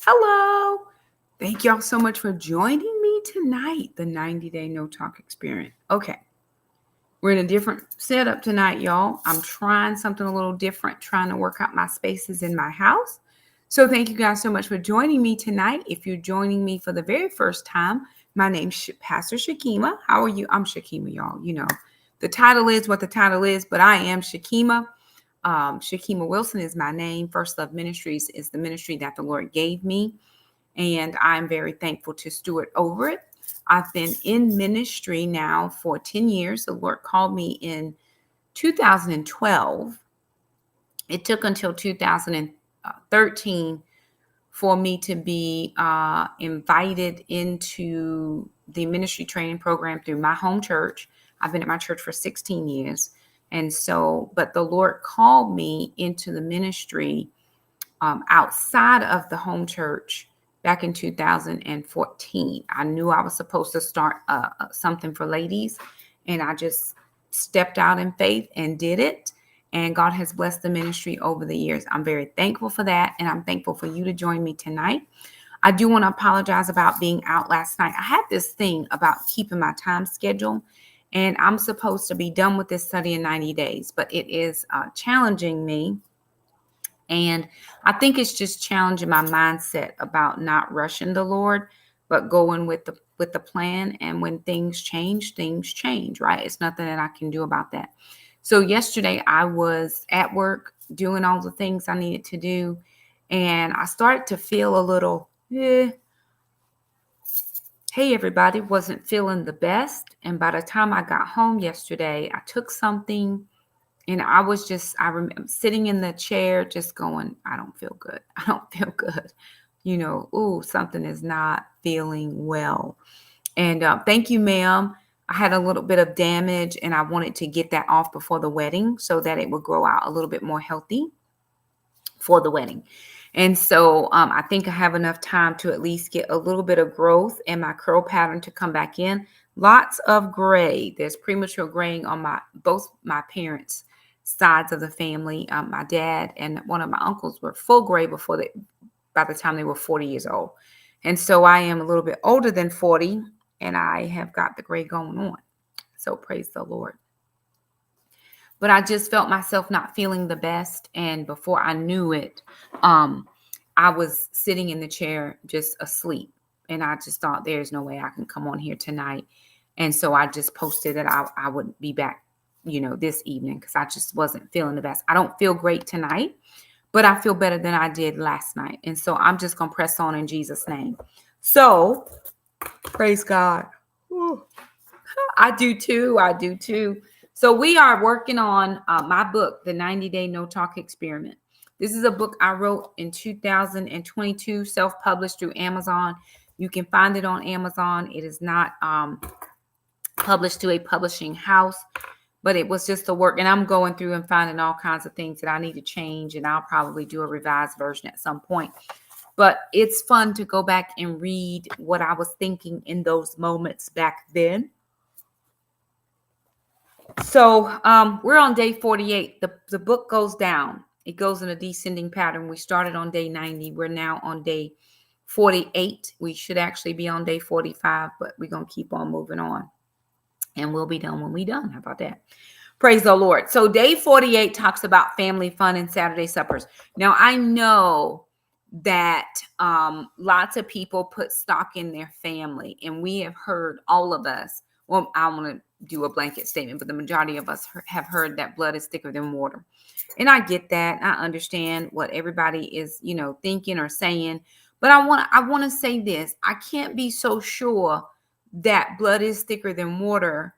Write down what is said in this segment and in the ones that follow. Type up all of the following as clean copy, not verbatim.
Hello. Thank y'all so much for joining me tonight, the 90-day no talk experience. Okay. We're in a different setup tonight, y'all. I'm trying something a little different, trying to work out my spaces in my house. So thank you guys so much for joining me tonight. If you're joining me for the very first time, my name's Pastor Shakema. How are you? I'm Shakema, y'all. The title is what the title is, but I am Shakema. Shakema Wilson is my name. First Love Ministries is the ministry that the Lord gave me, and I'm very thankful to steward over it. I've been in ministry now for 10 years. The Lord called me in 2012. It took until 2013 for me to be invited into the ministry training program through my home church. I've been at my church for 16 years. But the Lord called me into the ministry outside of the home church back in 2014. I knew I was supposed to start something for ladies, and I just stepped out in faith and did it. And God has blessed the ministry over the years. I'm very thankful for that, and I'm thankful for you to join me tonight. I do want to apologize about being out last night. I had this thing about keeping my time schedule, and I'm supposed to be done with this study in 90 days, but it is challenging me. And I think it's just challenging my mindset about not rushing the Lord, but going with the plan. And when things change, right? It's nothing that I can do about that. So yesterday I was at work doing all the things I needed to do, and I started to feel a little, hey everybody, wasn't feeling the best. And by the time I got home yesterday, I took something. And I remember sitting in the chair just going, I don't feel good. I don't feel good. Something is not feeling well. And thank you, ma'am. I had a little bit of damage, and I wanted to get that off before the wedding so that it would grow out a little bit more healthy for the wedding. And so I think I have enough time to at least get a little bit of growth and my curl pattern to come back in. Lots of gray. There's premature graying on both my parents' sides of the family. My dad and one of my uncles were full gray by the time they were 40 years old. And so I am a little bit older than 40, and I have got the gray going on. So praise the Lord. But I just felt myself not feeling the best. And before I knew it, I was sitting in the chair just asleep. And I just thought, there's no way I can come on here tonight. And so I just posted that I would be back, this evening, because I just wasn't feeling the best. I don't feel great tonight, but I feel better than I did last night. And so I'm just going to press on in Jesus' name. So praise God. Ooh. I do too. So we are working on my book, The 90-Day No Talk Experiment. This is a book I wrote in 2022, self-published through Amazon. You can find it on Amazon. It is not published to a publishing house, but it was just a work. And I'm going through and finding all kinds of things that I need to change, and I'll probably do a revised version at some point. But it's fun to go back and read what I was thinking in those moments back then. So we're on day 48. The book goes down. It goes in a descending pattern. We started on day 90. We're now on day 48. We should actually be on day 45, but we're going to keep on moving on. And we'll be done when we're done. How about that? Praise the Lord. So day 48 talks about family fun and Saturday suppers. Now, I know that lots of people put stock in their family, and we have heard, all of us, well, I want to do a blanket statement, but the majority of us have heard that blood is thicker than water. And I get that. I understand what everybody is, thinking or saying. But I want to say this. I can't be so sure that blood is thicker than water,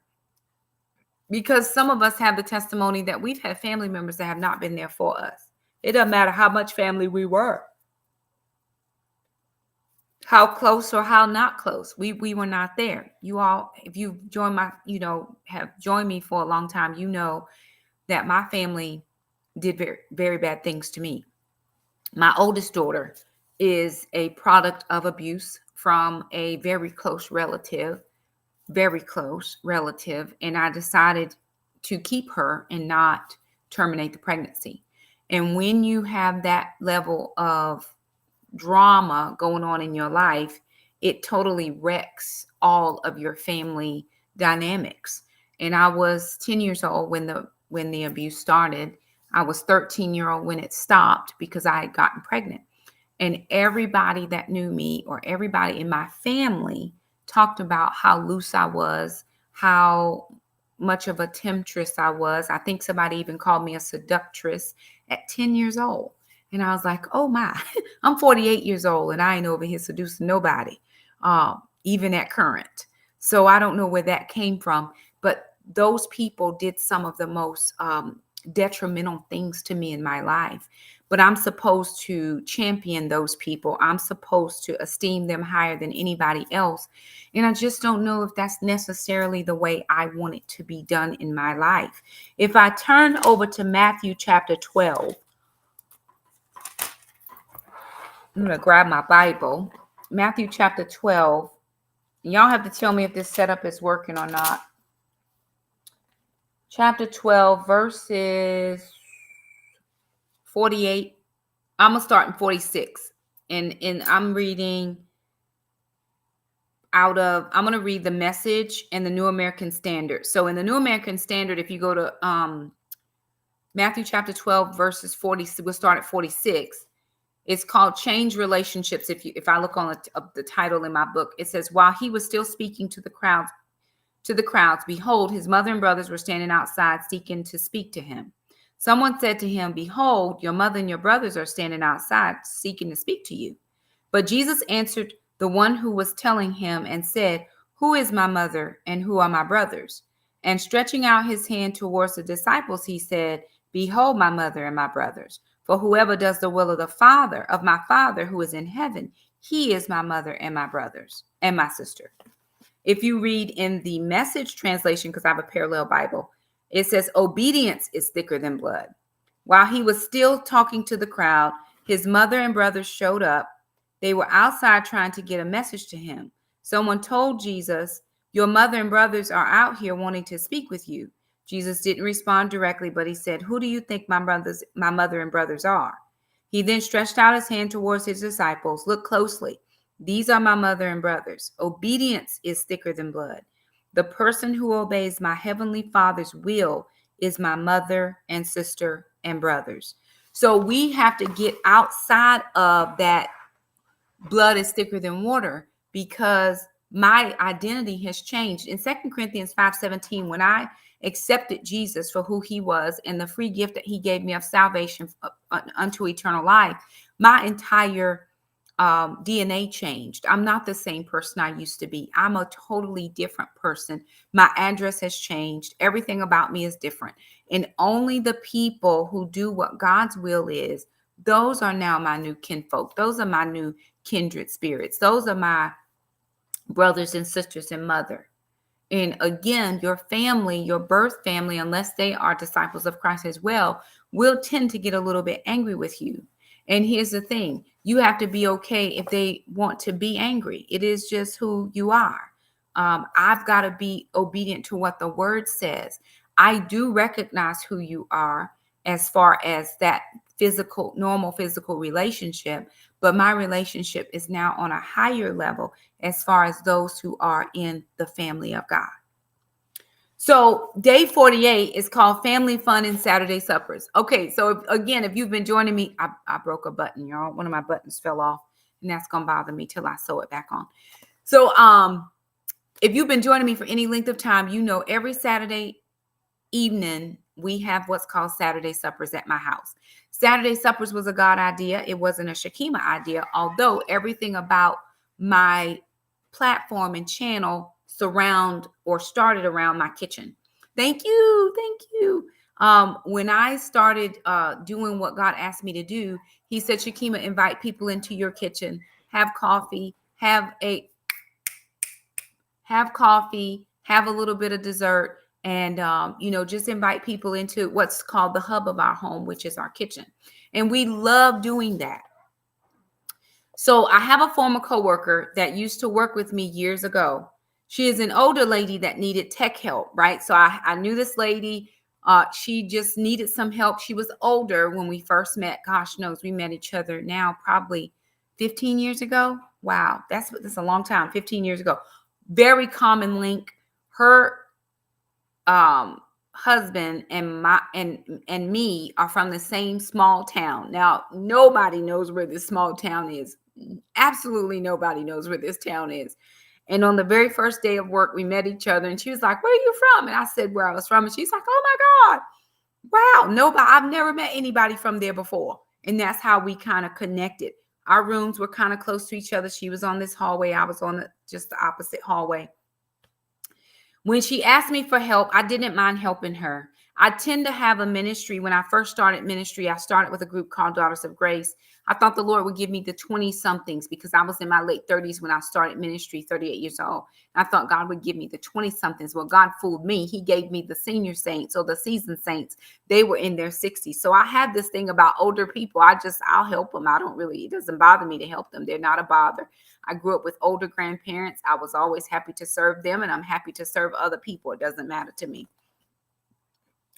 because some of us have the testimony that we've had family members that have not been there for us. It doesn't matter how much family we were, how close or how not close. We were not there. You all, if you've joined have joined me for a long time, you know that my family did very, very bad things to me. My oldest daughter is a product of abuse from a very close relative. And I decided to keep her and not terminate the pregnancy. And when you have that level of drama going on in your life, it totally wrecks all of your family dynamics. And I was 10 years old when the abuse started. I was 13-year-old when it stopped because I had gotten pregnant. And everybody that knew me or everybody in my family talked about how loose I was, how much of a temptress I was. I think somebody even called me a seductress at 10 years old. And I was like, oh my, I'm 48 years old and I ain't over here seducing nobody, even at current. So I don't know where that came from. But those people did some of the most detrimental things to me in my life. But I'm supposed to champion those people. I'm supposed to esteem them higher than anybody else. And I just don't know if that's necessarily the way I want it to be done in my life. If I turn over to Matthew chapter 12, I'm going to grab my Bible. Matthew chapter 12. Y'all have to tell me if this setup is working or not. Chapter 12, verses 48. I'm going to start in 46. And I'm reading I'm going to read the Message and the New American Standard. So in the New American Standard, if you go to Matthew chapter 12, verses 40, we'll start at 46. It's called Change Relationships. If I look on the title in my book, it says, while he was still speaking to the crowds, behold, his mother and brothers were standing outside seeking to speak to him. Someone said to him, behold, your mother and your brothers are standing outside seeking to speak to you. But Jesus answered the one who was telling him and said, who is my mother and who are my brothers? And stretching out his hand towards the disciples, he said, behold, my mother and my brothers. For whoever does the will of my Father who is in heaven, he is my mother and my brothers and my sister. If you read in the Message translation, because I have a parallel Bible, it says obedience is thicker than blood. While he was still talking to the crowd, his mother and brothers showed up. They were outside trying to get a message to him. Someone told Jesus, your mother and brothers are out here wanting to speak with you. Jesus didn't respond directly, but he said, who do you think my mother and brothers are? He then stretched out his hand towards his disciples. Look closely. These are my mother and brothers. Obedience is thicker than blood. The person who obeys my heavenly Father's will is my mother and sister and brothers. So we have to get outside of that blood is thicker than water, because my identity has changed. In 2 Corinthians 5:17, when I accepted Jesus for who he was and the free gift that he gave me of salvation unto eternal life, my entire DNA changed. I'm not the same person I used to be. I'm a totally different person. My address has changed. Everything about me is different. And only the people who do what God's will is, those are now my new kinfolk. Those are my new kindred spirits. Those are my brothers and sisters and mother. And again, your family, your birth family, unless they are disciples of Christ as well, will tend to get a little bit angry with you. And here's the thing. You have to be okay if they want to be angry. It is just who you are. I've got to be obedient to what the word says. I do recognize who you are as far as that normal physical relationship, but my relationship is now on a higher level as far as those who are in the family of God. So day 48 is called Family Fun and Saturday Suppers. Okay, so if you've been joining me, I broke a button, y'all. One of my buttons fell off, and that's going to bother me till I sew it back on. So if you've been joining me for any length of time, you know every Saturday evening we have what's called Saturday Suppers at my house. Saturday Suppers was a God idea. It wasn't a Shakema idea, although everything about my platform and channel started around my kitchen. Thank you. When I started doing what God asked me to do, he said, Shakema, invite people into your kitchen, have coffee, have a little bit of dessert, and just invite people into what's called the hub of our home, which is our kitchen. And we love doing that. So I have a former coworker that used to work with me years ago. She is an older lady that needed tech help, right? So I knew this lady. She just needed some help. She was older when we first met. Gosh knows, we met each other now probably 15 years ago. Wow, that's a long time. 15 years ago. Very common link. Her husband and me are from the same small town. Now, nobody knows where this small town is. Absolutely nobody knows where this town is. And on the very first day of work, we met each other, and she was like, "Where are you from?" And I said where I was from, and she's like, "Oh my God, wow, nobody, I've never met anybody from there before." And that's how we kind of connected. Our rooms were kind of close to each other. She was on this hallway, I was on just the opposite hallway. When she asked me for help, I didn't mind helping her. I tend to have a ministry. When I first started ministry, I started with a group called Daughters of Grace. I thought the Lord would give me the 20 somethings because I was in my late 30s when I started ministry, 38 years old. I thought God would give me the 20 somethings. Well, God fooled me. He gave me the senior saints or the seasoned saints. They were in their 60s. So I have this thing about older people. I'll help them. It doesn't bother me to help them. They're not a bother. I grew up with older grandparents. I was always happy to serve them, and I'm happy to serve other people. It doesn't matter to me.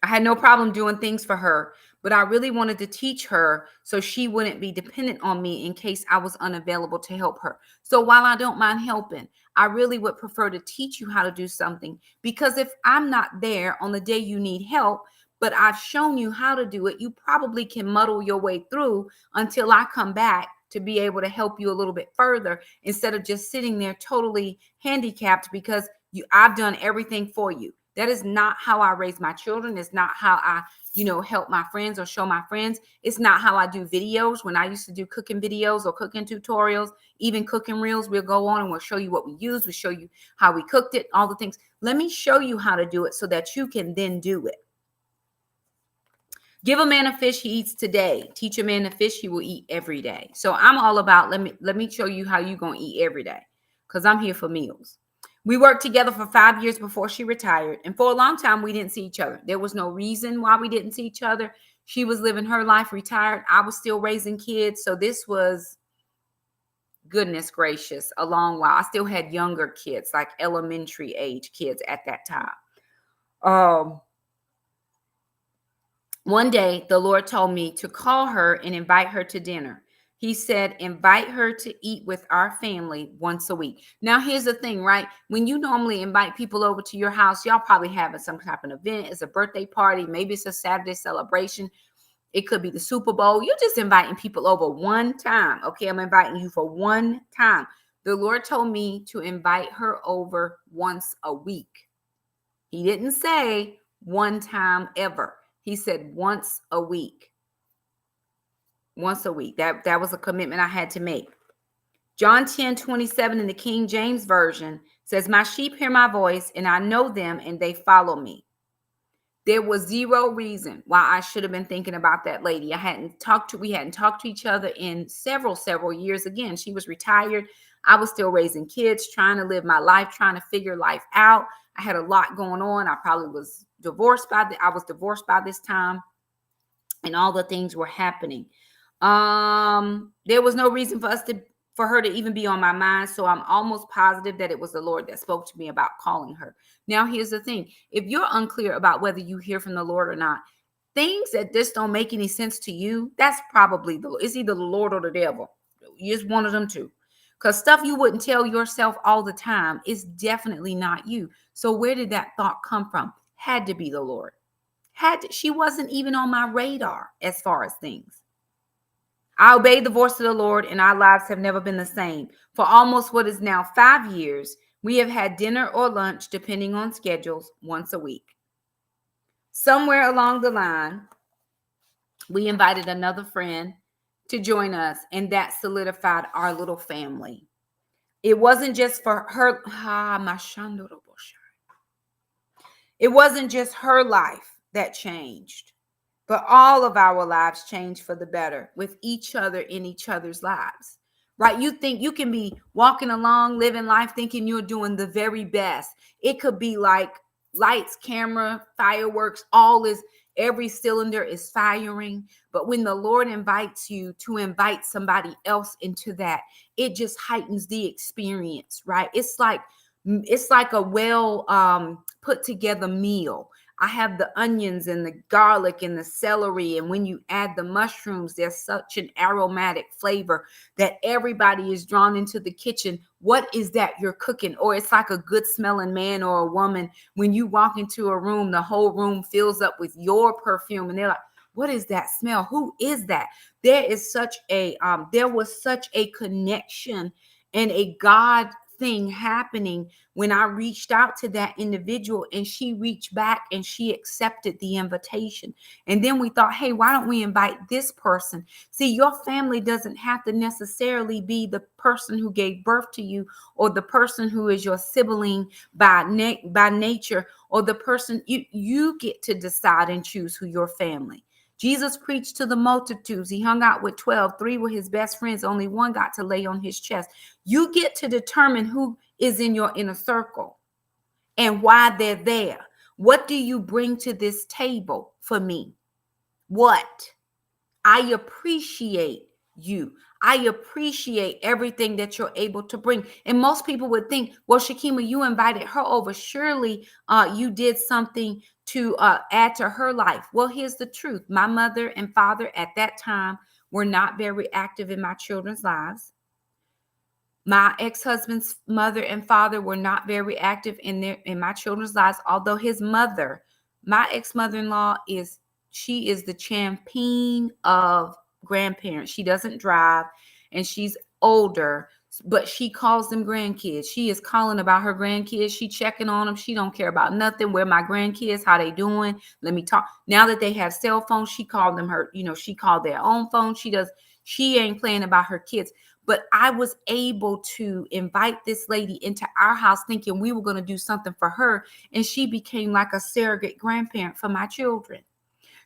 I had no problem doing things for her, but I really wanted to teach her so she wouldn't be dependent on me in case I was unavailable to help her. So while I don't mind helping, I really would prefer to teach you how to do something, because if I'm not there on the day you need help, but I've shown you how to do it, you probably can muddle your way through until I come back to be able to help you a little bit further, instead of just sitting there totally handicapped because I've done everything for you. That is not how I raise my children. It's not how I, help my friends or show my friends. It's not how I do videos. When I used to do cooking videos or cooking tutorials, even cooking reels, we'll go on and we'll show you what we use. We'll show you how we cooked it, all the things. Let me show you how to do it so that you can then do it. Give a man a fish, he eats today. Teach a man to fish, he will eat every day. So I'm all about, let me show you how you're going to eat every day, because I'm here for meals. We worked together for 5 years before she retired. And for a long time, we didn't see each other. There was no reason why we didn't see each other. She was living her life, retired. I was still raising kids. So this was, goodness gracious, a long while. I still had younger kids, like elementary age kids at that time. One day, the Lord told me to call her and invite her to dinner. He said, invite her to eat with our family once a week. Now, here's the thing, right? When you normally invite people over to your house, y'all probably having some type of event. It's a birthday party. Maybe it's a Saturday celebration. It could be the Super Bowl. You're just inviting people over one time. Okay, I'm inviting you for one time. The Lord told me to invite her over once a week. He didn't say one time ever. He said once a week. Once a week. That was a commitment I had to make. John 10:27 in the King James Version says, my sheep hear my voice, and I know them, and they follow me. There was zero reason why I should have been thinking about that lady. We hadn't talked to each other in several years. Again, she was retired. I was still raising kids, trying to live my life, trying to figure life out. I had a lot going on. I was divorced by this time, and all the things were happening. There was no reason for her to even be on my mind. So I'm almost positive that it was the Lord that spoke to me about calling her. Now, here's the thing. If you're unclear about whether you hear from the Lord or not, things that just don't make any sense to you, that's probably it's either the Lord or the devil. It's one of them two. Because stuff you wouldn't tell yourself all the time is definitely not you. So where did that thought come from? Had to be the Lord. She wasn't even on my radar as far as things. I obeyed the voice of the Lord, and our lives have never been the same. For almost what is now 5 years, we have had dinner or lunch, depending on schedules, once a week. Somewhere along the line, we invited another friend to join us, and that solidified our little family. It wasn't just for her. It wasn't just her life that changed, but all of our lives changed for the better with each other in each other's lives, right? You think you can be walking along, living life, thinking you're doing the very best. It could be like lights, camera, fireworks, every cylinder is firing. But when the Lord invites you to invite somebody else into that, it just heightens the experience, right? It's like a well put together meal. I have the onions and the garlic and the celery. And when you add the mushrooms, there's such an aromatic flavor that everybody is drawn into the kitchen. What is that you're cooking? Or it's like a good smelling man or a woman. When you walk into a room, the whole room fills up with your perfume. And they're like, what is that smell? Who is that? There was such a connection and a God thing happening when I reached out to that individual, and she reached back and she accepted the invitation. And then we thought, hey, why don't we invite this person? See, your family doesn't have to necessarily be the person who gave birth to you, or the person who is your sibling by nature, or the person you get to decide and choose who your family. Jesus preached to the multitudes. He hung out with 12. 3 were his best friends. Only 1 got to lay on his chest. You get to determine who is in your inner circle and why they're there. What do you bring to this table for me? What? I appreciate you. I appreciate everything that you're able to bring. And most people would think, well, Shakema, you invited her over. Surely you did something to add to her life. Well, here's the truth. My mother and father at that time were not very active in my children's lives. My ex-husband's mother and father were not very active in my children's lives. Although his mother, my ex-mother-in-law, she is the champion of grandparents. She doesn't drive and she's older, but she calls them grandkids. She is calling about her grandkids. She checking on them. She don't care about nothing. Where my grandkids, how they doing? Let me talk. Now that they have cell phones, she called them she called their own phone. She ain't playing about her kids. But I was able to invite this lady into our house thinking we were going to do something for her. And she became like a surrogate grandparent for my children.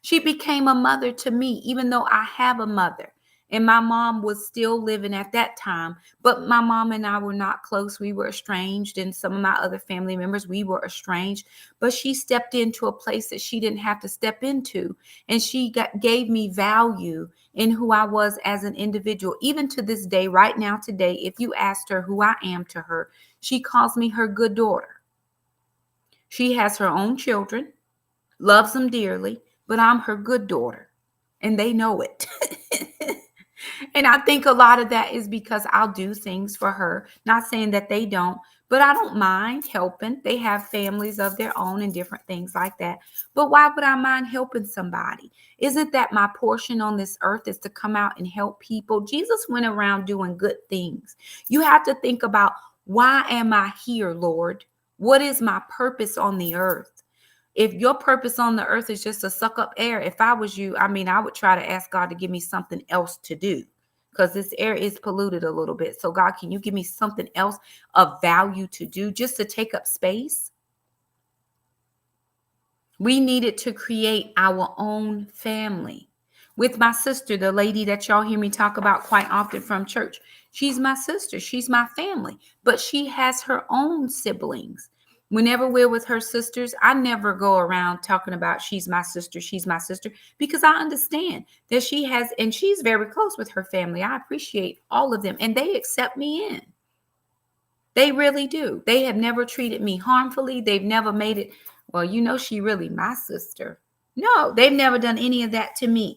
She became a mother to me, even though I have a mother. And my mom was still living at that time. But my mom and I were not close. We were estranged. And some of my other family members, we were estranged. But she stepped into a place that she didn't have to step into. And she gave me value in who I was as an individual. Even to this day, right now, today, if you asked her who I am to her, she calls me her good daughter. She has her own children, loves them dearly, but I'm her good daughter. And they know it. And I think a lot of that is because I'll do things for her. Not saying that they don't, but I don't mind helping. They have families of their own and different things like that. But why would I mind helping somebody? Isn't that my portion on this earth, is to come out and help people? Jesus went around doing good things. You have to think about, why am I here, Lord? What is my purpose on the earth? If your purpose on the earth is just to suck up air, if I was you, I would try to ask God to give me something else to do, because this air is polluted a little bit. So God, can you give me something else of value to do, just to take up space? We needed to create our own family. With my sister, the lady that y'all hear me talk about quite often from church, she's my sister. She's my family, but she has her own siblings. Whenever we're with her sisters, I never go around talking about she's my sister, because I understand that she has, and she's very close with her family. I appreciate all of them, and they accept me in. They really do. They have never treated me harmfully. They've never made it, well, she really my sister. No, they've never done any of that to me.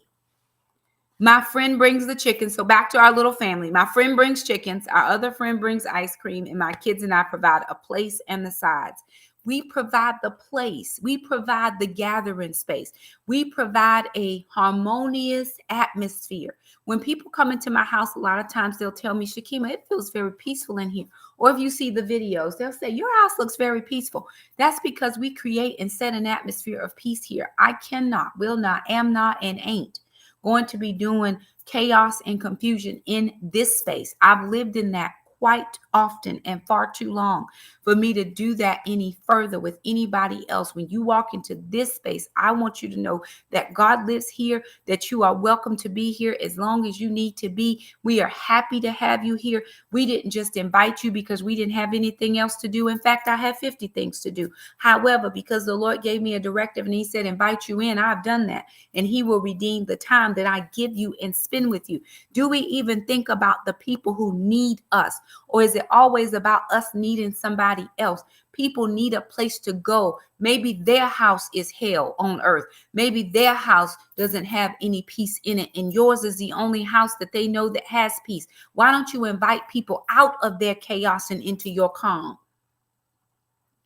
My friend brings the chicken. So back to our little family. My friend brings chickens. Our other friend brings ice cream. And my kids and I provide a place and the sides. We provide the place. We provide the gathering space. We provide a harmonious atmosphere. When people come into my house, a lot of times they'll tell me, Shakema, it feels very peaceful in here. Or if you see the videos, they'll say, your house looks very peaceful. That's because we create and set an atmosphere of peace here. I cannot, will not, am not, and ain't going to be doing chaos and confusion in this space. I've lived in that quite often and far too long for me to do that any further with anybody else. When you walk into this space, I want you to know that God lives here, that you are welcome to be here as long as you need to be. We are happy to have you here. We didn't just invite you because we didn't have anything else to do. In fact, I have 50 things to do. However, because the Lord gave me a directive and he said, invite you in, I've done that. And he will redeem the time that I give you and spend with you. Do we even think about the people who need us? Or is it always about us needing somebody else? People need a place to go. Maybe their house is hell on earth. Maybe their house doesn't have any peace in it, and yours is the only house that they know that has peace. Why don't you invite people out of their chaos and into your calm?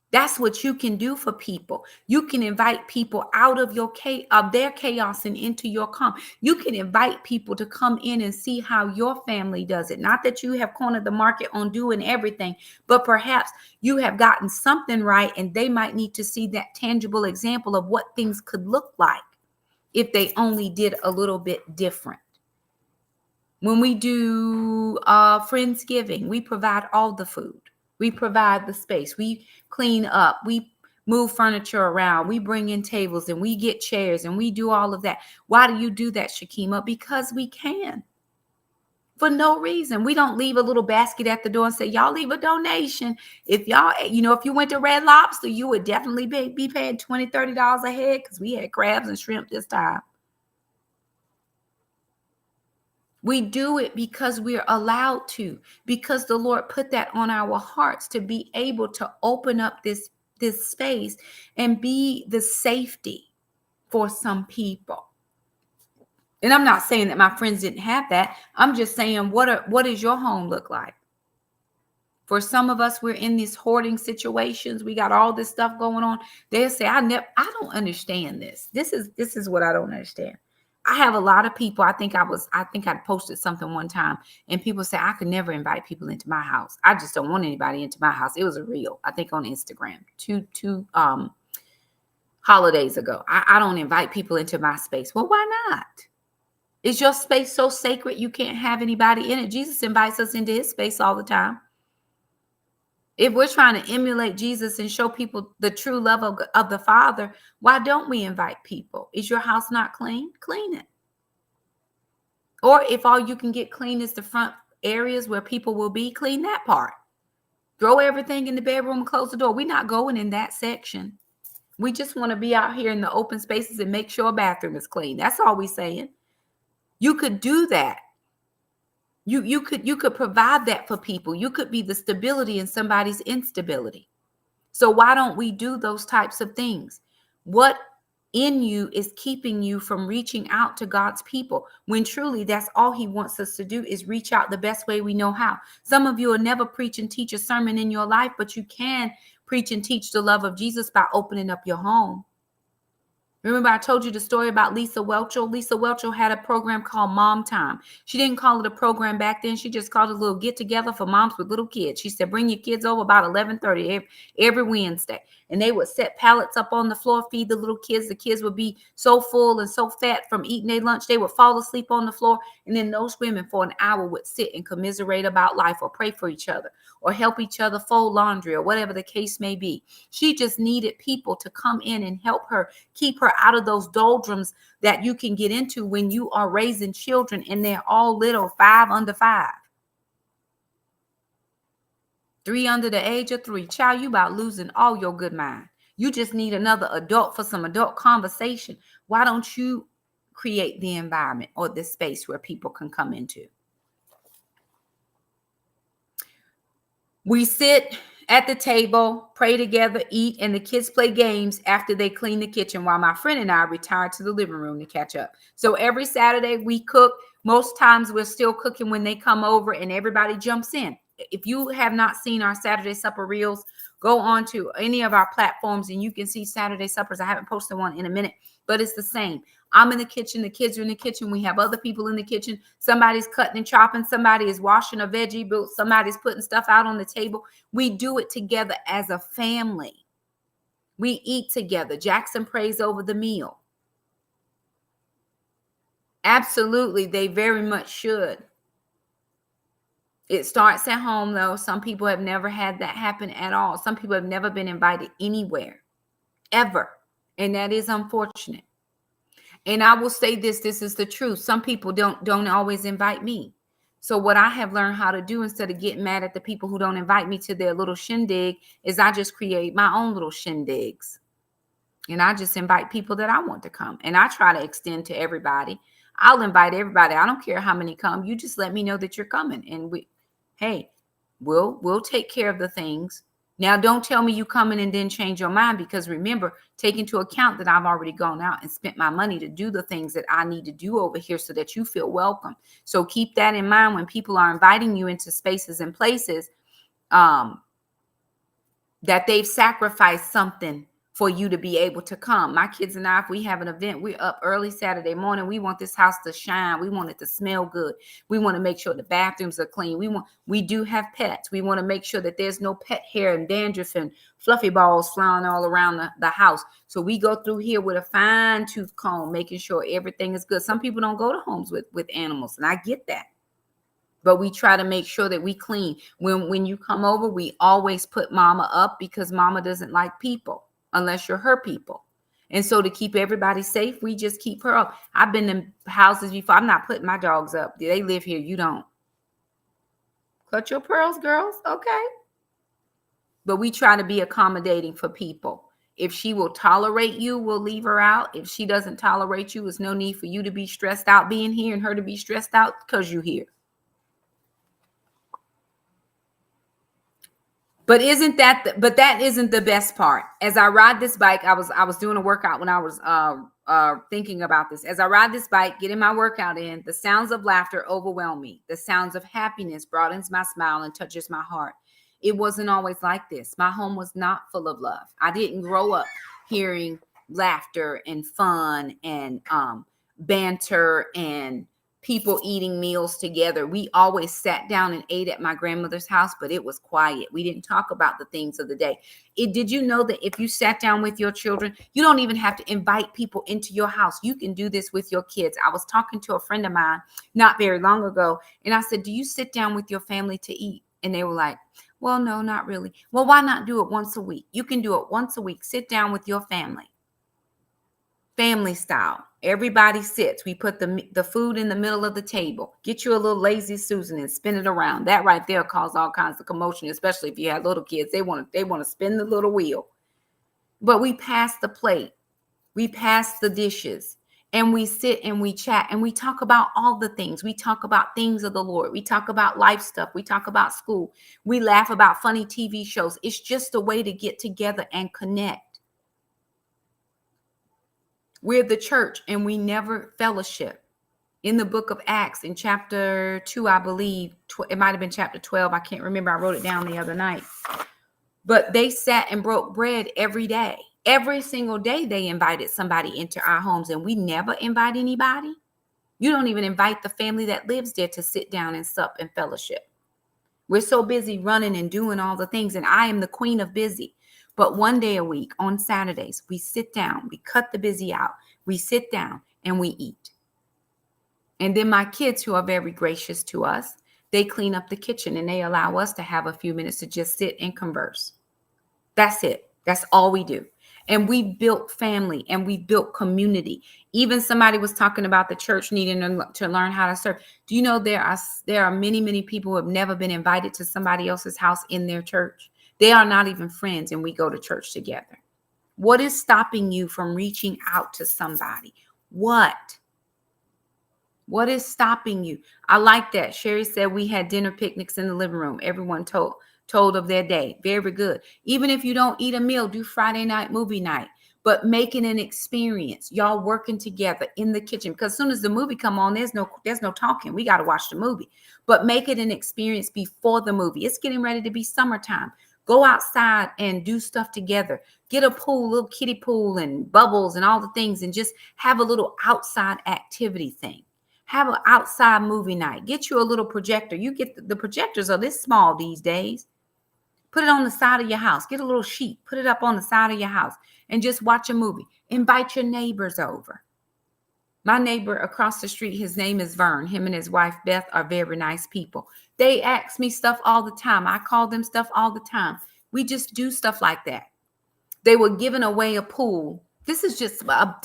That's what you can do for people. You can invite people out of their chaos and into your calm. You can invite people to come in and see how your family does it. Not that you have cornered the market on doing everything, but perhaps you have gotten something right, and they might need to see that tangible example of what things could look like if they only did a little bit different. When we do Friendsgiving, we provide all the food. We provide the space. We clean up. We move furniture around. We bring in tables and we get chairs and we do all of that. Why do you do that, Shakema? Because we can. For no reason. We don't leave a little basket at the door and say, y'all leave a donation. If y'all, if you went to Red Lobster, you would definitely be paying $20, $30 a head, because we had crabs and shrimp this time. We do it because we're allowed to, because the Lord put that on our hearts to be able to open up this space and be the safety for some people. And I'm not saying that my friends didn't have that. I'm just saying, what does your home look like? For some of us, we're in these hoarding situations. We got all this stuff going on. They'll say, I don't understand this. This is what I don't understand. I have a lot of people. I think I posted something one time, and people say, I could never invite people into my house. I just don't want anybody into my house. It was a reel, I think, on Instagram, two holidays ago. I don't invite people into my space. Well, why not? Is your space so sacred you can't have anybody in it? Jesus invites us into his space all the time. If we're trying to emulate Jesus and show people the true love of the Father, why don't we invite people? Is your house not clean? Clean it. Or if all you can get clean is the front areas where people will be, clean that part. Throw everything in the bedroom and close the door. We're not going in that section. We just want to be out here in the open spaces and make sure a bathroom is clean. That's all we're saying. You could do that. You could provide that for people. You could be the stability in somebody's instability. So why don't we do those types of things? What in you is keeping you from reaching out to God's people, when truly that's all he wants us to do, is reach out the best way we know how. Some of you will never preach and teach a sermon in your life, but you can preach and teach the love of Jesus by opening up your home. Remember, I told you the story about Lisa Welchel. Lisa Welchel had a program called Mom Time. She didn't call it a program back then. She just called it a little get together for moms with little kids. She said, bring your kids over about 11:30 every Wednesday. And they would set pallets up on the floor, feed the little kids. The kids would be so full and so fat from eating their lunch, they would fall asleep on the floor. And then those women for an hour would sit and commiserate about life, or pray for each other, or help each other fold laundry, or whatever the case may be. She just needed people to come in and help her, keep her out of those doldrums that you can get into when you are raising children and they're all little, 5 under 5. 3 under the age of 3. Child, you about losing all your good mind. You just need another adult for some adult conversation. Why don't you create the environment or the space where people can come into? We sit at the table, pray together, eat, and the kids play games after they clean the kitchen, while my friend and I retire to the living room to catch up. So every Saturday we cook. Most times we're still cooking when they come over, and everybody jumps in. If you have not seen our Saturday supper reels, go on to any of our platforms and you can see Saturday suppers. I haven't posted one in a minute, but it's the same. I'm in the kitchen. The kids are in the kitchen. We have other people in the kitchen. Somebody's cutting and chopping. Somebody is washing a veggie, but somebody's putting stuff out on the table. We do it together as a family. We eat together. Jackson prays over the meal. Absolutely, they very much should. It starts at home, though. Some people have never had that happen at all. Some people have never been invited anywhere, ever. And that is unfortunate. And I will say this is the truth. Some people don't always invite me. So what I have learned how to do, instead of getting mad at the people who don't invite me to their little shindig, is I just create my own little shindigs. And I just invite people that I want to come. And I try to extend to everybody. I'll invite everybody. I don't care how many come. You just let me know that you're coming. And hey, We'll take care of the things. Now, don't tell me you come in and then change your mind, because remember, take into account that I've already gone out and spent my money to do the things that I need to do over here so that you feel welcome. So keep that in mind when people are inviting you into spaces and places, that they've sacrificed something for you to be able to come. My kids and I, if we have an event, we're up early Saturday morning. We want this house to shine. We want it to smell good. We want to make sure the bathrooms are clean. We do have pets. We want to make sure that there's no pet hair and dandruff and fluffy balls flying all around the house. So we go through here with a fine tooth comb, making sure everything is good. Some people don't go to homes with animals, and I get that. But we try to make sure that we clean. When you come over, we always put mama up, because mama doesn't like people unless you're her people. And so to keep everybody safe, we just keep her up. I've been in houses before. I'm not putting my dogs up. They live here. You don't. Cut your pearls, girls. Okay. But we try to be accommodating for people. If she will tolerate you, we'll leave her out. If she doesn't tolerate you, there's no need for you to be stressed out being here and her to be stressed out because you're here. But that isn't the best part. As I ride this bike, I was doing a workout when I was thinking about this. As I ride this bike, getting my workout in, the sounds of laughter overwhelm me. The sounds of happiness broadens my smile and touches my heart. It wasn't always like this. My home was not full of love. I didn't grow up hearing laughter and fun and banter and people eating meals together. We always sat down and ate at my grandmother's house, but it was quiet. We didn't talk about the things of the day. Did you know that if you sat down with your children, you don't even have to invite people into your house. You can do this with your kids. I was talking to a friend of mine not very long ago, and I said, do you sit down with your family to eat? And they were like, well, no, not really. Well, why not do it once a week? You can do it once a week. Sit down with your family. Family style. Everybody sits. We put the food in the middle of the table. Get you a little lazy Susan and spin it around. That right there causes all kinds of commotion, especially if you have little kids. They want to spin the little wheel. But we pass the plate. We pass the dishes. And we sit and we chat and we talk about all the things. We talk about things of the Lord. We talk about life stuff. We talk about school. We laugh about funny TV shows. It's just a way to get together and connect. We're the church and we never fellowship. In the book of Acts, in chapter 2, I believe, it might have been chapter 12. I can't remember. I wrote it down the other night. But they sat and broke bread every day. Every single day they invited somebody into our homes, and we never invite anybody. You don't even invite the family that lives there to sit down and sup and fellowship. We're so busy running and doing all the things, and I am the queen of busy. But one day a week on Saturdays, we sit down, we cut the busy out, we sit down and we eat. And then my kids, who are very gracious to us, they clean up the kitchen and they allow us to have a few minutes to just sit and converse. That's it. That's all we do. And we built family and we built community. Even somebody was talking about the church needing to learn how to serve. Do you know there are many, many people who have never been invited to somebody else's house in their church? They are not even friends, and we go to church together. What is stopping you from reaching out to somebody? What is stopping you? I like that. Sherry said we had dinner picnics in the living room. Everyone told of their day. Very good. Even if you don't eat a meal, do Friday night movie night, but make it an experience. Y'all working together in the kitchen, because as soon as the movie come on, there's no talking. We got to watch the movie, but make it an experience before the movie. It's getting ready to be summertime. Go outside and do stuff together. Get a pool, little kiddie pool and bubbles and all the things, and just have a little outside activity thing. Have an outside movie night. Get you a little projector. You get the projectors are this small these days. Put it on the side of your house. Get a little sheet. Put it up on the side of your house and just watch a movie. Invite your neighbors over. My neighbor across the street, his name is Vern. Him and his wife, Beth, are very nice people. They ask me stuff all the time. I call them stuff all the time. We just do stuff like that. They were giving away a pool. This is just,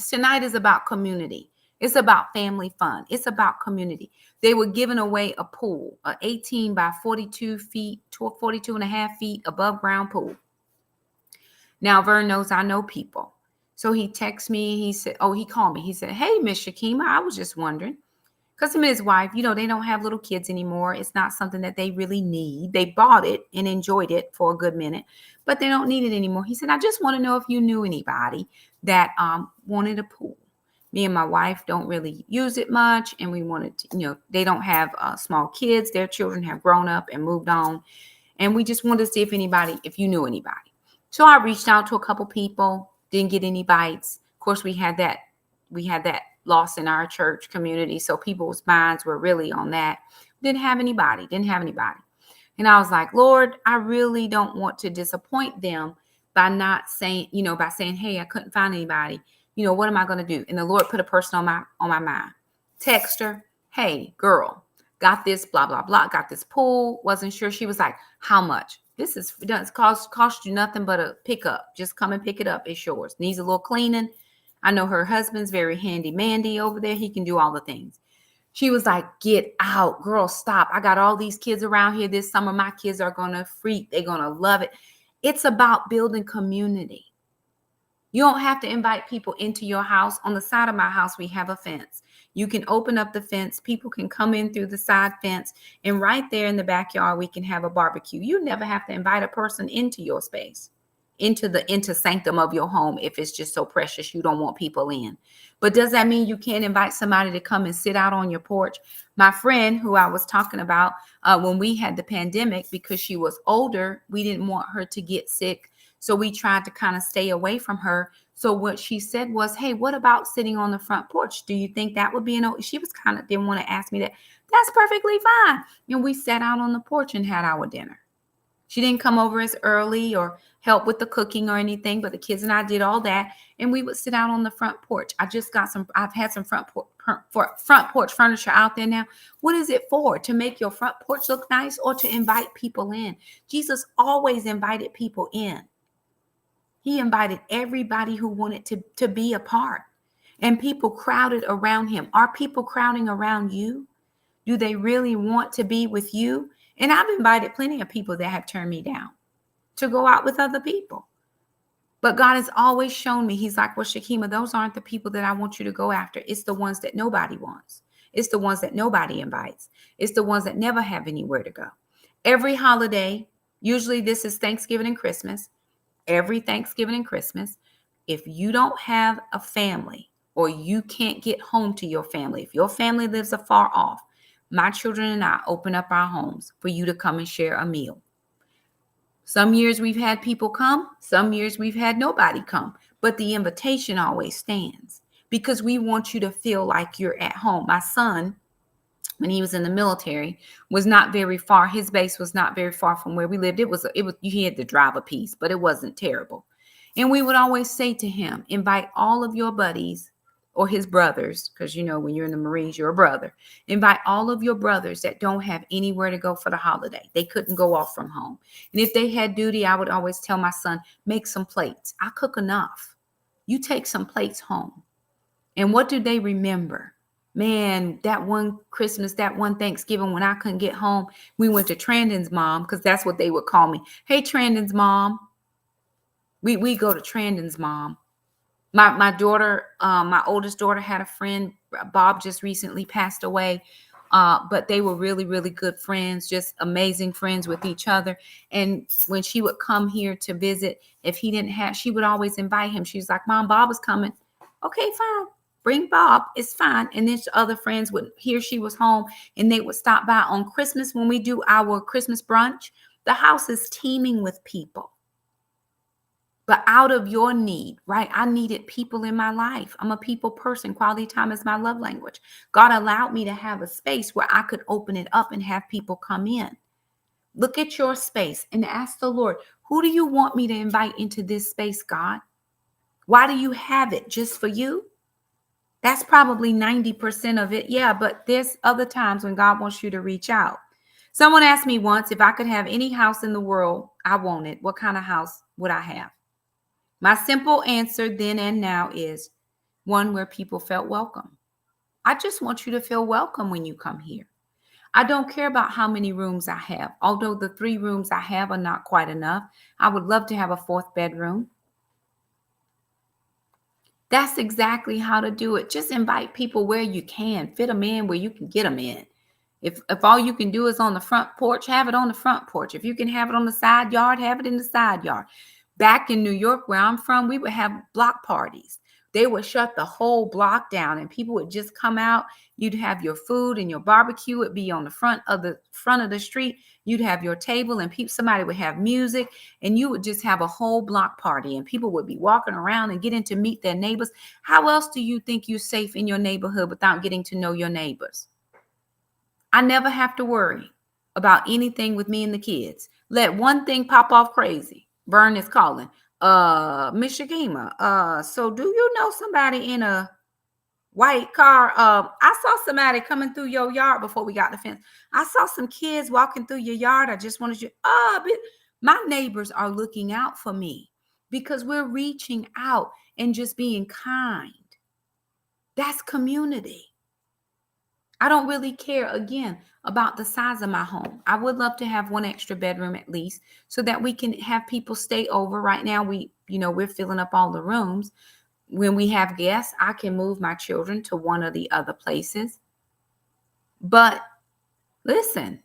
tonight is about community. It's about family fun. It's about community. They were giving away a pool, an 18 by 42 feet, 42 and a half feet above ground pool. Now, Vern knows I know people. So he texted me. He said, he called me. He said, hey, Miss Shakema, I was just wondering, Because him and his wife, they don't have little kids anymore. It's not something that they really need. They bought it and enjoyed it for a good minute, but they don't need it anymore. He said, I just want to know if you knew anybody that wanted a pool. Me and my wife don't really use it much, and we wanted to, they don't have small kids. Their children have grown up and moved on, and we just wanted to see if you knew anybody. So I reached out to a couple people, didn't get any bites. Of course, we had that loss in our church community, so people's minds were really on that. Didn't have anybody. And I was like, Lord, I really don't want to disappoint them by not saying, hey, I couldn't find anybody. What am I going to do? And the Lord put a person on my mind. Text her, hey, girl, got this, blah, blah, blah, got this pool. Wasn't sure. She was like, how much? This doesn't cost you nothing but a pickup. Just come and pick it up. It's yours. Needs a little cleaning. I know her husband's very handy-mandy over there. He can do all the things. She was like, get out, girl, stop. I got all these kids around here this summer. My kids are going to freak. They're going to love it. It's about building community. You don't have to invite people into your house. On the side of my house, we have a fence. You can open up the fence. People can come in through the side fence. And right there in the backyard, we can have a barbecue. You never have to invite a person into your space, into sanctum of your home, if it's just so precious you don't want people in. But does that mean you can't invite somebody to come and sit out on your porch? My friend who I was talking about, when we had the pandemic, because she was older, we didn't want her to get sick. So we tried to kind of stay away from her. So what she said was, hey, what about sitting on the front porch? Do you think that would be she was kind of didn't want to ask me that. That's perfectly fine. And we sat out on the porch and had our dinner. She didn't come over as early or help with the cooking or anything, but the kids and I did all that. And we would sit out on the front porch. I've had some front porch furniture out there now. What is it for? To make your front porch look nice or to invite people in? Jesus always invited people in. He invited everybody who wanted to be a part. And people crowded around him. Are people crowding around you? Do they really want to be with you? And I've invited plenty of people that have turned me down to go out with other people. But God has always shown me, he's like, well, Shakema, those aren't the people that I want you to go after. It's the ones that nobody wants. It's the ones that nobody invites. It's the ones that never have anywhere to go. Every holiday, usually this is Thanksgiving and Christmas. Every Thanksgiving and Christmas, if you don't have a family or you can't get home to your family, if your family lives afar off, my children and I open up our homes for you to come and share a meal. Some years we've had people come. Some years we've had nobody come. But the invitation always stands because we want you to feel like you're at home. My son, when he was in the military, was not very far. His base was not very far from where we lived. He had to drive a piece, but it wasn't terrible. And we would always say to him, invite all of your buddies or his brothers, because when you're in the Marines, you're a brother. Invite all of your brothers that don't have anywhere to go for the holiday. They couldn't go off from home. And if they had duty, I would always tell my son, make some plates. I cook enough. You take some plates home. And what do they remember? Man, that one Christmas, that one Thanksgiving when I couldn't get home, we went to Trandon's mom, because that's what they would call me. Hey, Trandon's mom. We go to Trandon's mom. My daughter, my oldest daughter had a friend. Bob just recently passed away. But they were really, really good friends, just amazing friends with each other. And when she would come here to visit, if he didn't have, she would always invite him. She was like, Mom, Bob is coming. Okay, fine. Bring Bob. It's fine. And then other friends would hear she was home and they would stop by on Christmas. When we do our Christmas brunch, the house is teeming with people. But out of your need, right? I needed people in my life. I'm a people person. Quality time is my love language. God allowed me to have a space where I could open it up and have people come in. Look at your space and ask the Lord, who do you want me to invite into this space, God? Why do you have it? Just for you? That's probably 90% of it. Yeah, but there's other times when God wants you to reach out. Someone asked me once, if I could have any house in the world I wanted, what kind of house would I have? My simple answer then and now is one where people felt welcome. I just want you to feel welcome when you come here. I don't care about how many rooms I have. Although the 3 rooms I have are not quite enough, I would love to have a 4th bedroom. That's exactly how to do it. Just invite people where you can. Fit them in where you can get them in. If all you can do is on the front porch, have it on the front porch. If you can have it on the side yard, have it in the side yard. Back in New York, where I'm from, we would have block parties. They would shut the whole block down and people would just come out. You'd have your food and your barbecue would be on the front of the street. You'd have your table and somebody would have music and you would just have a whole block party and people would be walking around and getting to meet their neighbors. How else do you think you're safe in your neighborhood without getting to know your neighbors? I never have to worry about anything with me and the kids. Let one thing pop off crazy. Vern is calling. Miss Shakema, so do you know somebody in a white car? I saw somebody coming through your yard before we got the fence. I saw some kids walking through your yard. I just wanted you. My neighbors are looking out for me because we're reaching out and just being kind. That's community. I don't really care, again, about the size of my home. I would love to have one extra bedroom at least so that we can have people stay over. Right now, we're filling up all the rooms. When we have guests, I can move my children to one of the other places. But listen,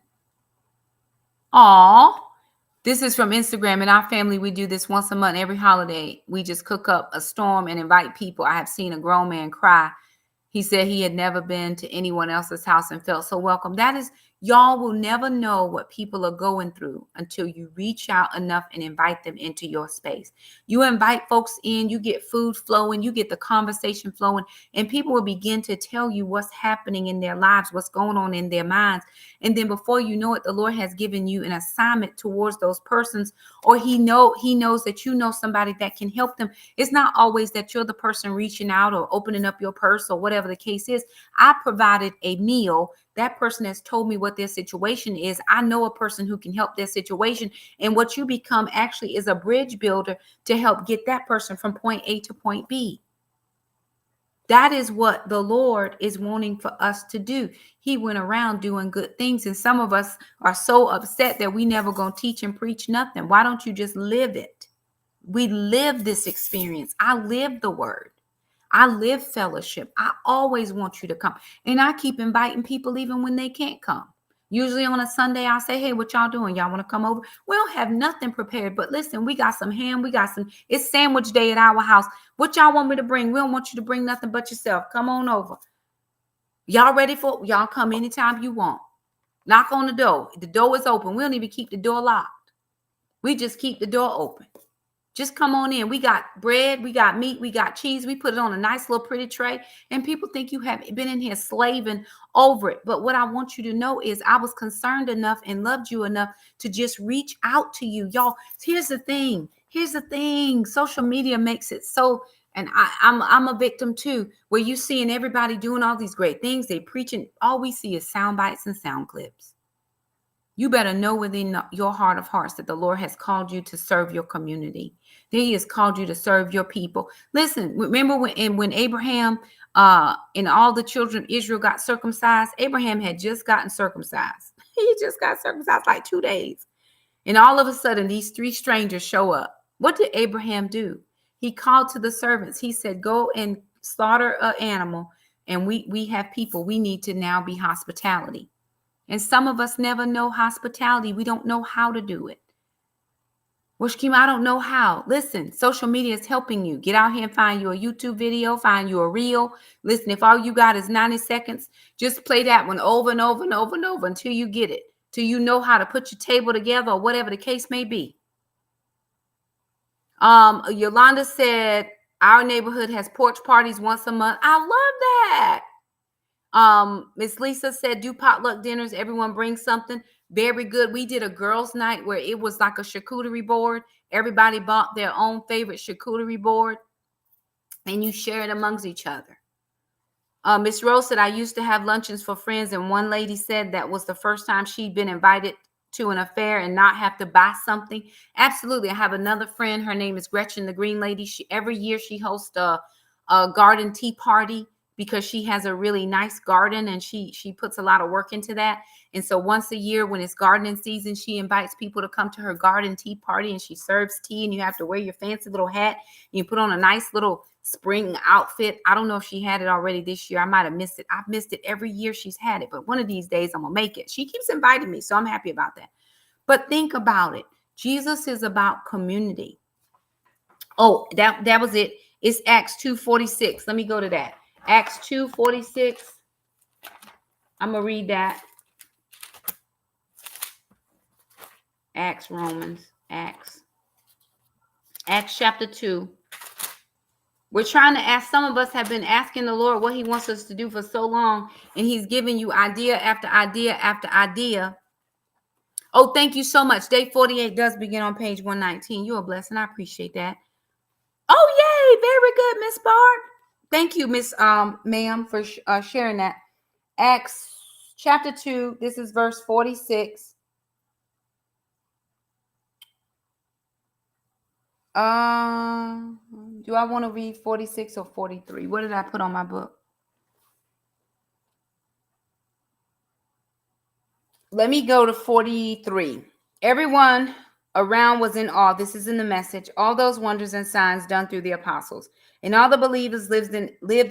this is from Instagram. In our family, we do this once a month, every holiday. We just cook up a storm and invite people. I have seen a grown man cry. He said he had never been to anyone else's house and felt so welcome. That is, y'all will never know what people are going through until you reach out enough and invite them into your space. You invite folks in, you get food flowing, you get the conversation flowing, and people will begin to tell you what's happening in their lives, what's going on in their minds. And then before you know it, the Lord has given you an assignment towards those persons, or he knows that you know somebody that can help them. It's not always that you're the person reaching out or opening up your purse or whatever the case is. I provided a meal. That person has told me what their situation is. I know a person who can help their situation. And what you become actually is a bridge builder to help get that person from point A to point B. That is what the Lord is wanting for us to do. He went around doing good things. And some of us are so upset that we never gonna teach and preach nothing. Why don't you just live it? We live this experience. I live the word. I live fellowship. I always want you to come. And I keep inviting people even when they can't come. Usually on a Sunday, I'll say, hey, what y'all doing? Y'all want to come over? We don't have nothing prepared. But listen, we got some ham. It's sandwich day at our house. What y'all want me to bring? We don't want you to bring nothing but yourself. Come on over. Y'all ready for it? Y'all come anytime you want. Knock on the door. The door is open. We don't even keep the door locked. We just keep the door open. Just come on in. We got bread, we got meat, we got cheese. We put it on a nice little pretty tray. And people think you have been in here slaving over it. But what I want you to know is I was concerned enough and loved you enough to just reach out to you. Y'all, here's the thing. Social media makes it so, and I'm a victim too, where you seeing everybody doing all these great things. They preaching. All we see is sound bites and sound clips. You better know within your heart of hearts that the Lord has called you to serve your community. That he has called you to serve your people. Listen, remember when Abraham and all the children of Israel got circumcised? Abraham had just gotten circumcised. He just got circumcised like 2 days. And all of a sudden, these 3 strangers show up. What did Abraham do? He called to the servants. He said, go and slaughter an animal. And we have people. We need to now be hospitality. And some of us never know hospitality. We don't know how to do it. Well, Shakema, I don't know how. Listen, social media is helping you. Get out here and find you a YouTube video, find you a reel. Listen, if all you got is 90 seconds, just play that one over and over and over and over until you get it, till you know how to put your table together or whatever the case may be. Yolanda said, our neighborhood has porch parties once a month. I love that. Miss Lisa said, do potluck dinners. Everyone brings something. Very good. We did a girls' night where it was like a charcuterie board. Everybody bought their own favorite charcuterie board and you share it amongst each other. Miss Rose said, I used to have luncheons for friends. And one lady said that was the first time she'd been invited to an affair and not have to buy something. Absolutely. I have another friend. Her name is Gretchen, the green lady. Every year she hosts a garden tea party, because she has a really nice garden and she puts a lot of work into that. And so once a year when it's gardening season, she invites people to come to her garden tea party and she serves tea and you have to wear your fancy little hat. And you put on a nice little spring outfit. I don't know if she had it already this year. I might have missed it. I've missed it every year she's had it, but one of these days I'm going to make it. She keeps inviting me, so I'm happy about that. But think about it. Jesus is about community. Oh, that was it. It's Acts 2:46. Let me go to that. Acts 2:46. I'm going to read that. Acts chapter 2. We're trying to ask, some of us have been asking the Lord what he wants us to do for so long, and he's giving you idea after idea after idea. Oh, thank you so much. Day 48 does begin on page 119. You're a blessing. I appreciate that. Oh, yay. Very good, Miss Bart. Thank you, Miss ma'am, for sharing that. Acts chapter 2, this is verse 46. Do I want to read 46 or 43? What did I put on my book? Let me go to 43. Everyone around was in awe. This is in the Message. All those wonders and signs done through the apostles. And all the believers lived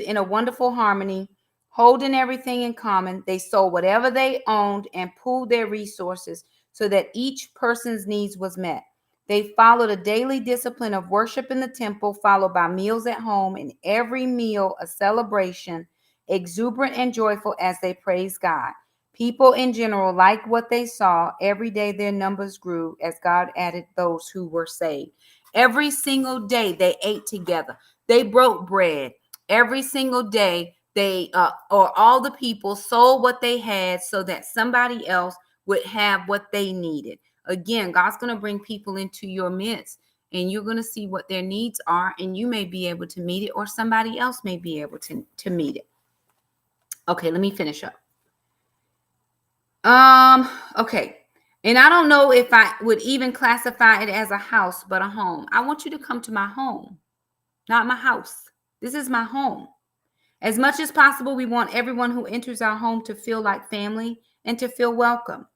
in a wonderful harmony, holding everything in common. They sold whatever they owned and pooled their resources so that each person's needs was met. They followed a daily discipline of worship in the temple, followed by meals at home, and every meal a celebration, exuberant and joyful as they praised God. People in general liked what they saw. Every day their numbers grew as God added those who were saved. Every single day they ate together. They broke bread. Every single day they or all the people sold what they had so that somebody else would have what they needed. Again, God's going to bring people into your midst, and you're going to see what their needs are, and you may be able to meet it, or somebody else may be able to meet it. Okay, let me finish up. Okay. And I don't know if I would even classify it as a house, but a home. I want you to come to my home, not my house. This is my home. As much as possible, we want everyone who enters our home to feel like family and to feel welcome.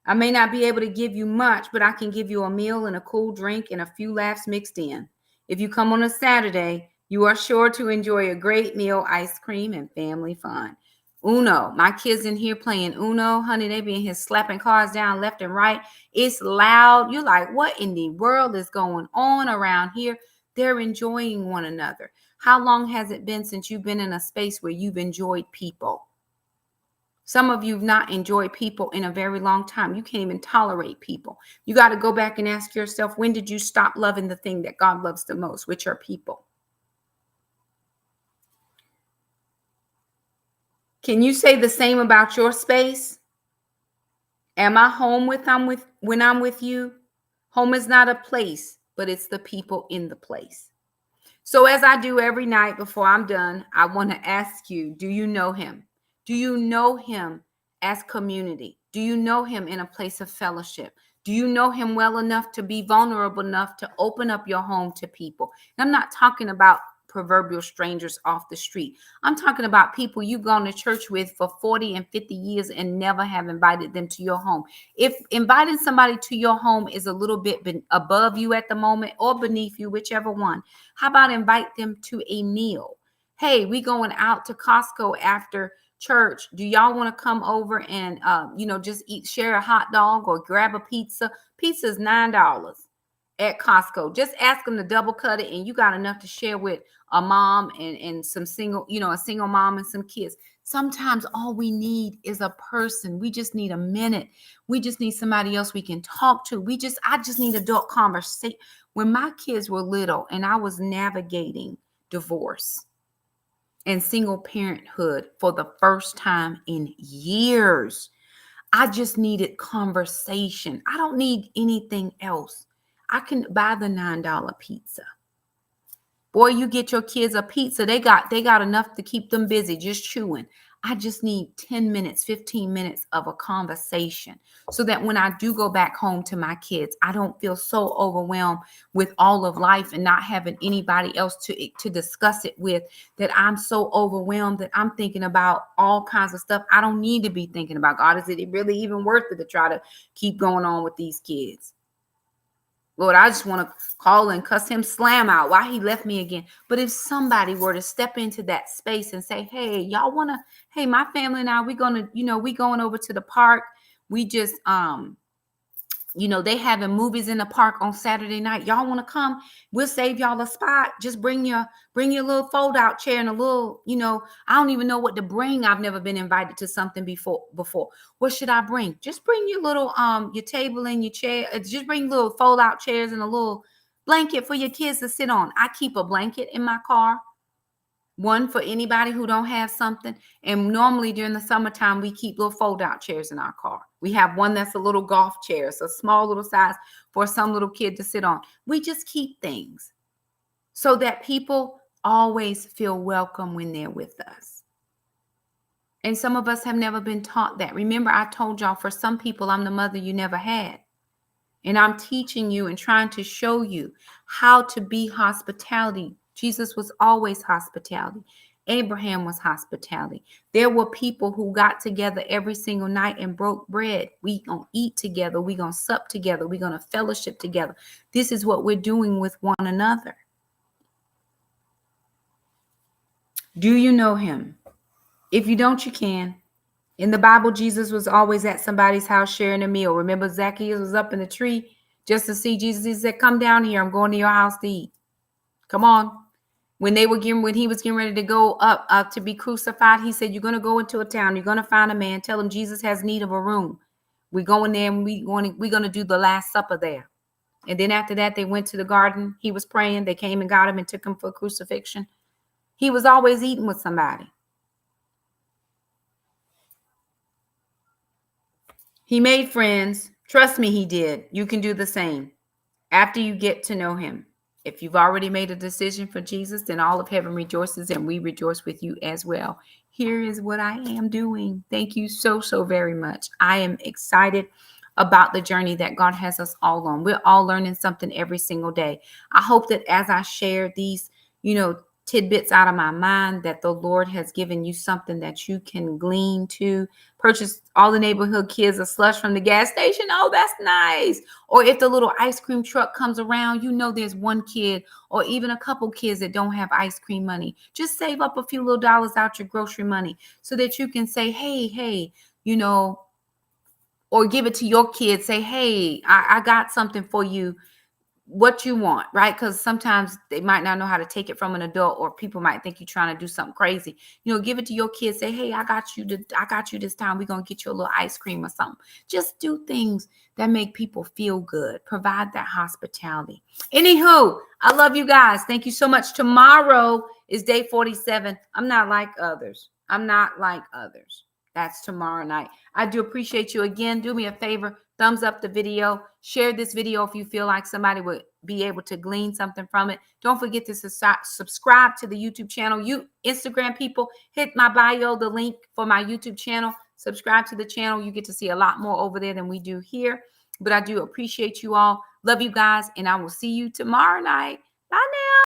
I may not be able to give you much, but I can give you a meal and a cool drink and a few laughs mixed in. If you come on a Saturday, you are sure to enjoy a great meal, ice cream, and family fun. Uno. My kids in here playing Uno. Honey, they be in here slapping cards down left and right. It's loud. You're like, what in the world is going on around here? They're enjoying one another. How long has it been since you've been in a space where you've enjoyed people? Some of you have not enjoyed people in a very long time. You can't even tolerate people. You got to go back and ask yourself, when did you stop loving the thing that God loves the most, which are people? Can you say the same about your space? Am I home when I'm with you? Home is not a place, but it's the people in the place. So as I do every night before I'm done, I want to ask you, do you know him? Do you know him as community? Do you know him in a place of fellowship? Do you know him well enough to be vulnerable enough to open up your home to people? And I'm not talking about proverbial strangers off the street. I'm talking about people you've gone to church with for 40 and 50 years and never have invited them to your home. If inviting somebody to your home is a little bit above you at the moment or beneath you, whichever one, how about invite them to a meal? Hey, we going out to Costco after church. Do y'all want to come over and just share a hot dog or grab a pizza? Pizza's $9 at Costco. Just ask them to double cut it, and you got enough to share with a mom and some single, a single mom and some kids. Sometimes all we need is a person. We just need a minute. We just need somebody else we can talk to. I just need adult conversation. When my kids were little and I was navigating divorce and single parenthood for the first time in years, I just needed conversation. I don't need anything else. I can buy the $9 pizza. Boy, you get your kids a pizza. They got enough to keep them busy just chewing. I just need 10 minutes, 15 minutes of a conversation so that when I do go back home to my kids, I don't feel so overwhelmed with all of life and not having anybody else to discuss it with, that I'm so overwhelmed that I'm thinking about all kinds of stuff I don't need to be thinking about. God, is it really even worth it to try to keep going on with these kids? Lord, I just want to call and cuss him slam out why he left me again. But if somebody were to step into that space and say, hey, y'all want to, hey, my family and I, we going over to the park. We just, they having movies in the park on Saturday night. Y'all want to come? We'll save y'all a spot. Just bring your little fold out chair and a little, I don't even know what to bring. I've never been invited to something before. What should I bring? Just bring your little your table and your chair. Just bring little fold out chairs and a little blanket for your kids to sit on. I keep a blanket in my car. One for anybody who don't have something. And normally during the summertime, we keep little fold-out chairs in our car. We have one that's a little golf chair. It's a small little size for some little kid to sit on. We just keep things so that people always feel welcome when they're with us. And some of us have never been taught that. Remember, I told y'all, for some people, I'm the mother you never had. And I'm teaching you and trying to show you how to be hospitality. Jesus was always hospitality. Abraham was hospitality. There were people who got together every single night and broke bread. We gonna eat together. We gonna sup together. We gonna fellowship together. This is what we're doing with one another. Do you know him? If you don't, you can. In the Bible, Jesus was always at somebody's house sharing a meal. Remember, Zacchaeus was up in the tree just to see Jesus. He said, come down here. I'm going to your house to eat. Come on. When he was getting ready to go up to be crucified, he said, you're going to go into a town. You're going to find a man. Tell him Jesus has need of a room. We're going there and we're going to do the Last Supper there. And then after that, they went to the garden. He was praying. They came and got him and took him for crucifixion. He was always eating with somebody. He made friends. Trust me, he did. You can do the same after you get to know him. If you've already made a decision for Jesus, then all of heaven rejoices and we rejoice with you as well. Here is what I am doing. Thank you so, so very much. I am excited about the journey that God has us all on. We're all learning something every single day. I hope that as I share these, tidbits out of my mind, that the Lord has given you something that you can glean to. Purchase all the neighborhood kids a slush from the gas station. Oh, that's nice. Or if the little ice cream truck comes around, there's one kid or even a couple kids that don't have ice cream money. Just save up a few little dollars out your grocery money so that you can say, hey, or give it to your kids. Say, hey, I got something for you. What you want, right? Because sometimes they might not know how to take it from an adult, or people might think you're trying to do something crazy. Give it to your kids. Say, hey, I got you this time. We're going to get you a little ice cream or something. Just do things that make people feel good. Provide that hospitality. Anywho, I love you guys. Thank you so much. Tomorrow is day 47. I'm not like others. That's tomorrow night. I do appreciate you. Again, do me a favor. Thumbs up the video. Share this video if you feel like somebody would be able to glean something from it. Don't forget to subscribe to the YouTube channel. You Instagram people, hit my bio, the link for my YouTube channel. Subscribe to the channel. You get to see a lot more over there than we do here. But I do appreciate you all. Love you guys, and I will see you tomorrow night. Bye now.